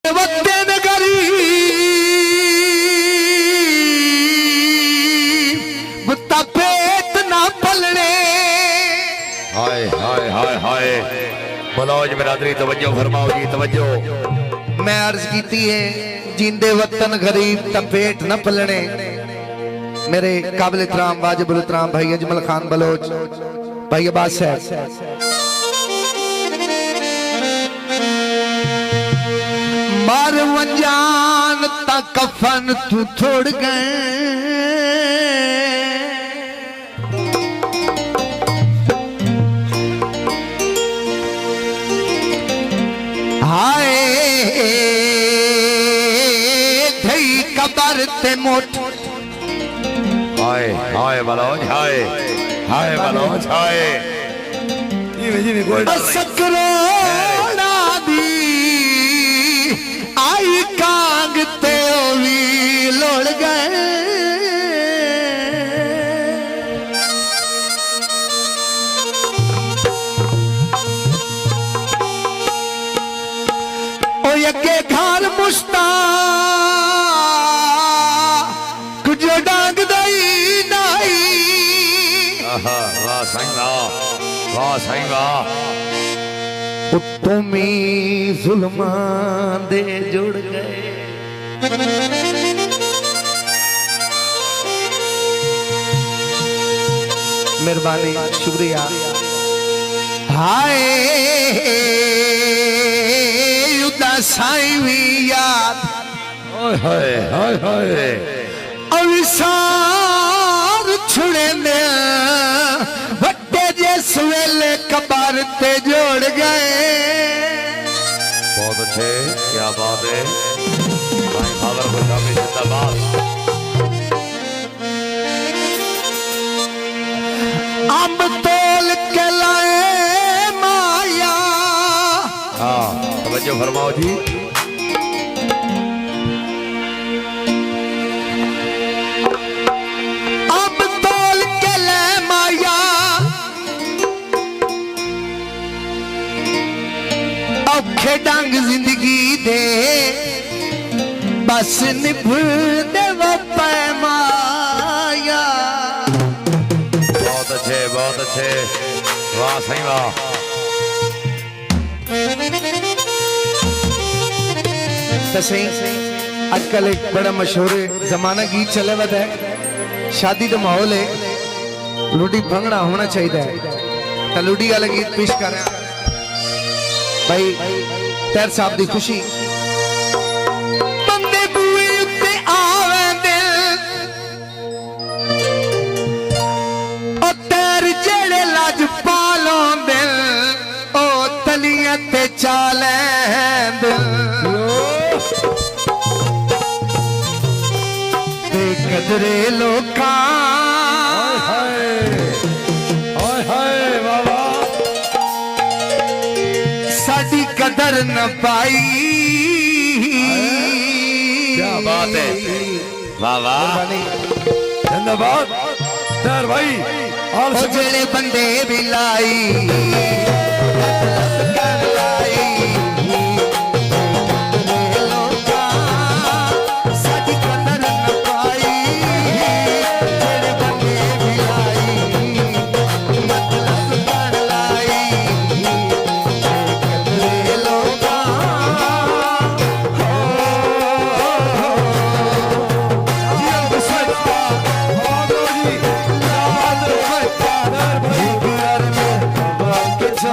वतन गरीब पेट ना पलने। हाय हाय हाय हाय बलौज बिरादरी तवज्जो फरमाओ जी तवज्जो। मैं अर्ज की है जिंदे वतन गरीब पेट न पलने। मेरे काबिल इतराम वाजिबुल इतराम भाई अजमल खान बलोच भाई अब्बास साहब मार वंजान ता कफन तू छोड़ गए। हाय धई कबर ते मोट। हाय हाय बलौज हाय हाय बलौज हाय जी जी कोई सकरोड़ा दी आई कांग ते भी लोड़ गए। ओ यके घर मुश्ता कुछ डांग दई नहीं। वाह साईं वाह साईं वाह। तुमी जुल्मां दे जुड़ गए। मेहरबानी शुक्रिया। हाय युद्धा साईं भी याद। हाय हाय हाय अविसार छुड़े ने वट्टे जिस वेले कबर ते जोड़ गए। बहुत अच्छे क्या बात है भाई खबर को काफी जिंदाबाद। अंब तोल के लाए माया। हाँ तवज्जो फरमाओ जी। अंब तोल के ले माया औखे डंग जिंदगी दे बस निभ दे वो पैमाया। बहुत अच्छे वाह साईं वाह। तो सही आजकल एक बड़ा मशहूर जमाना गीत चले हुआ है। शादी का माहौल है लुडी भंगड़ा होना चाहिए। तो लुडी वाला गीत पेश कर रहे हैं भाई तैर साहब की खुशी। बंदे बुए उत्ते आवे दिल ओ तैर जेड़े लज पालों दिल ओ तलियां ते चाले दिल। कदरे लोका साडी कदर न पाई। क्या बात है वाह वाह जिंदाबाद सर भाई। और जेड़े बंदे भी लाई so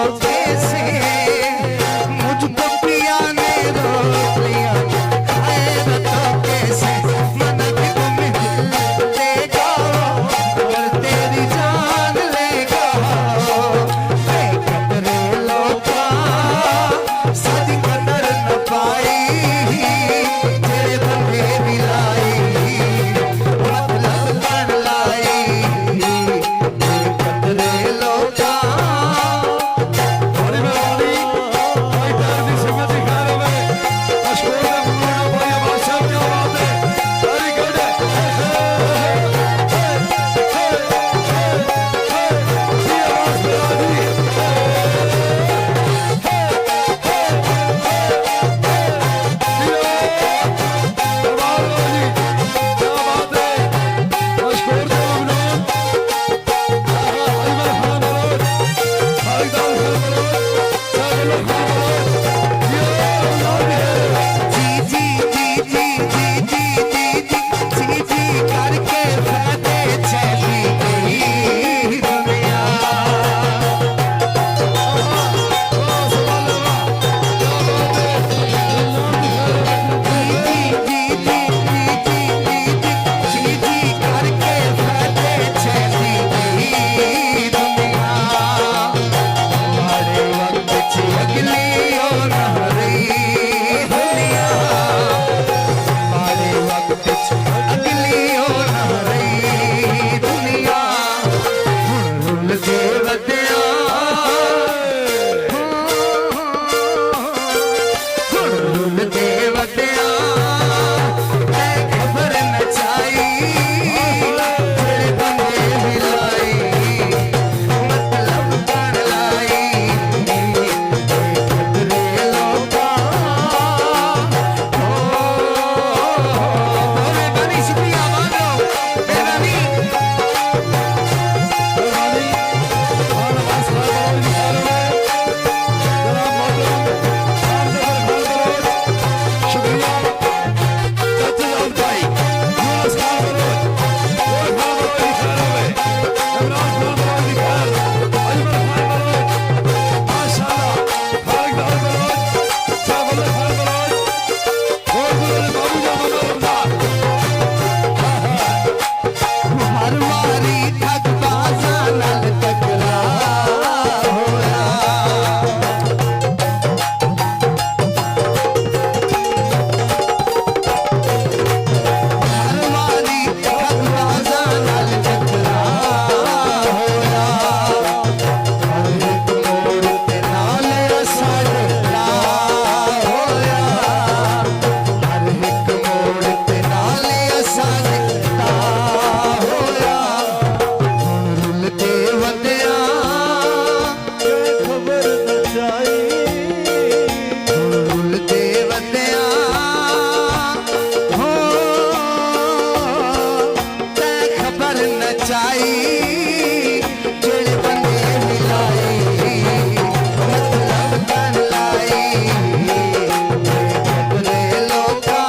वधिया हो ते खबर न चाही जेड़े बंदे मिलाई मतलब कर लाई जगले लोका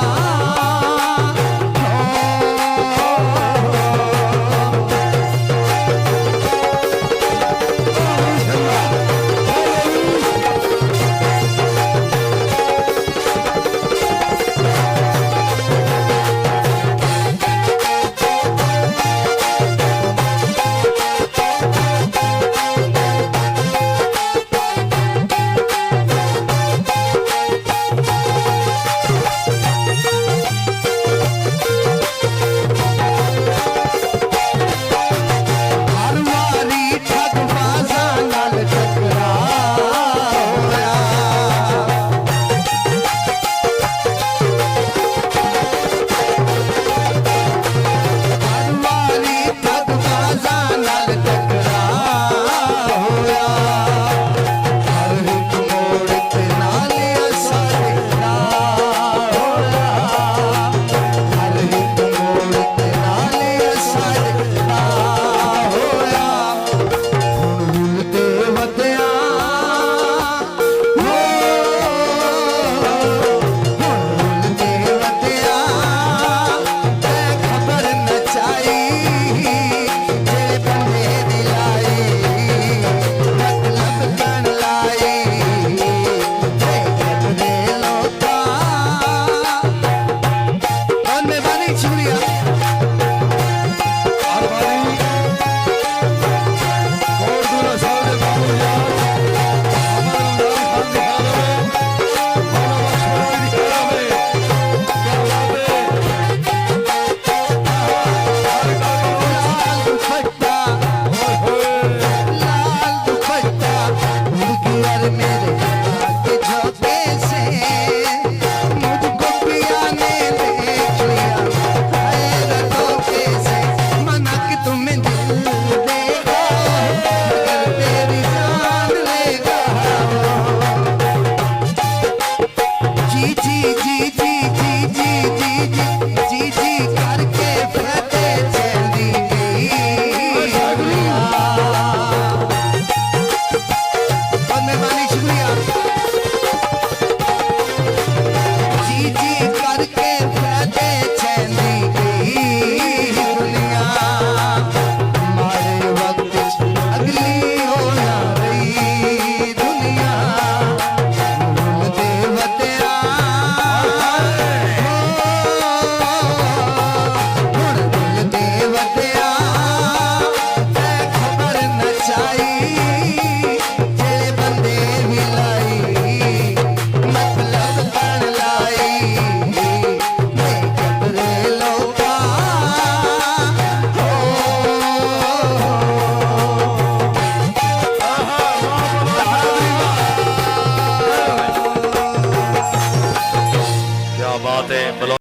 क्या बात है।